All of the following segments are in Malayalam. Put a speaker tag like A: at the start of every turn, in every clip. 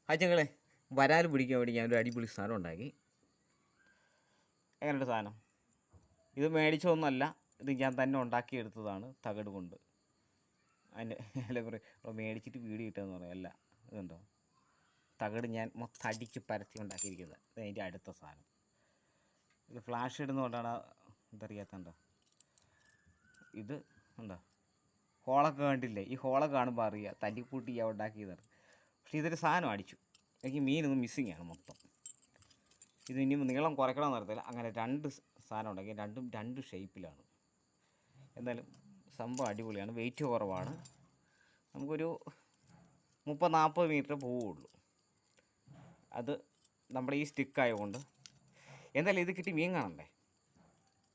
A: അച്ഛങ്ങളെ വരാൽ പിടിക്കാൻ വേണ്ടി ഞാനൊരു അടിപൊളി സാധനം ഉണ്ടാക്കി. എങ്ങനെയുണ്ട് സാധനം? ഇത് മേടിച്ചതൊന്നുമല്ല, ഇത് ഞാൻ തന്നെ ഉണ്ടാക്കിയെടുത്തതാണ് തകിട് കൊണ്ട്. അതിൻ്റെ എല്ലാം പറയും മേടിച്ചിട്ട് വീഡിയോ കിട്ടുകയെന്ന് പറയും. അല്ല, ഇതുണ്ടോ തകിട് ഞാൻ മൊത്തം അടിച്ച് പരത്തി ഉണ്ടാക്കിയിരിക്കുന്നത്. ഇത് അതിൻ്റെ അടുത്ത സാധനം. ഇത് ഫ്ലാഷ് ഇടുന്നതുകൊണ്ടാണ് ഇതറിയാത്തതുണ്ടോ. ഇത് ഉണ്ടോ ഹോളൊക്കെ കണ്ടില്ലേ? ഈ ഹോളൊക്കെ കാണുമ്പോൾ അറിയാം തല്ലിക്കൂട്ടി ഞാൻ ഉണ്ടാക്കിയതാണ്. പക്ഷേ ഇതൊരു സാധനം അടിച്ചു. എനിക്ക് മീനൊന്നും മിസ്സിങ് ആണ് മൊത്തം. ഇത് ഇനി നീളം കുറയ്ക്കണമെന്ന് അറിയത്തില്ല. അങ്ങനെ രണ്ട് സാധനം ഉണ്ടാക്കി, രണ്ടും രണ്ട് ഷേപ്പിലാണ്. എന്തായാലും സംഭവം അടിപൊളിയാണ്. വെയിറ്റ് കുറവാണ്. നമുക്കൊരു 30-40 മീറ്റർ പോവുള്ളൂ. അത് നമ്മുടെ ഈ സ്റ്റിക്കായതുകൊണ്ട്. എന്തായാലും ഇത് കിട്ടി മീൻ കാണണ്ടേ?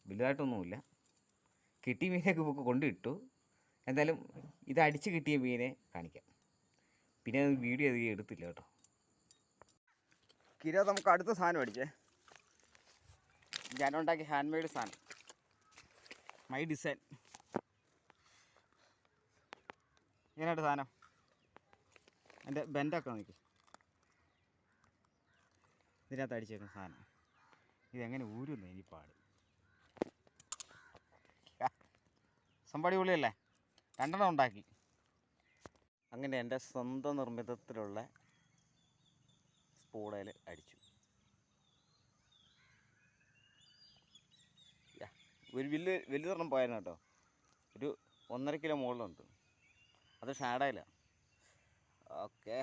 A: വലുതായിട്ടൊന്നുമില്ല. കിട്ടിയ മീനൊക്കെ നമുക്ക് കൊണ്ടിട്ടു. എന്തായാലും ഇത് അടിച്ച് കിട്ടിയ മീനെ കാണിക്കാം. പിന്നെ അത് വീഡിയോ അധികം എടുത്തില്ല കേട്ടോ. കിലോ നമുക്ക് അടുത്ത സാധനം അടിച്ചേ. ഞാനുണ്ടാക്കിയ ഹാൻഡ് മെയ്ഡ് സാധനം, മൈ ഡിസൈൻ. ഇങ്ങനെയായിട്ട് സാധനം എൻ്റെ ബെൻഡൊക്കെ നോക്കി. ഇതിനകത്ത് അടിച്ചേക്കുന്ന സാധനം ഇതെങ്ങനെ ഊരുന്നു ഇനി പാട്. സംഭടി പുള്ളിയല്ലേ, രണ്ടെണ്ണം ഉണ്ടാക്കി. അങ്ങനെ എൻ്റെ സ്വന്തം നിർമ്മിതത്തിലുള്ള സ്പൂണയിൽ അടിച്ചു. ഒരു വലുതൊരെണ്ണം പോയായിരുന്നു കേട്ടോ. ഒരു 1.5 കിലോ മുകളിലുണ്ട്. അത് ഷാഡയിലാണ്. ഓക്കെ.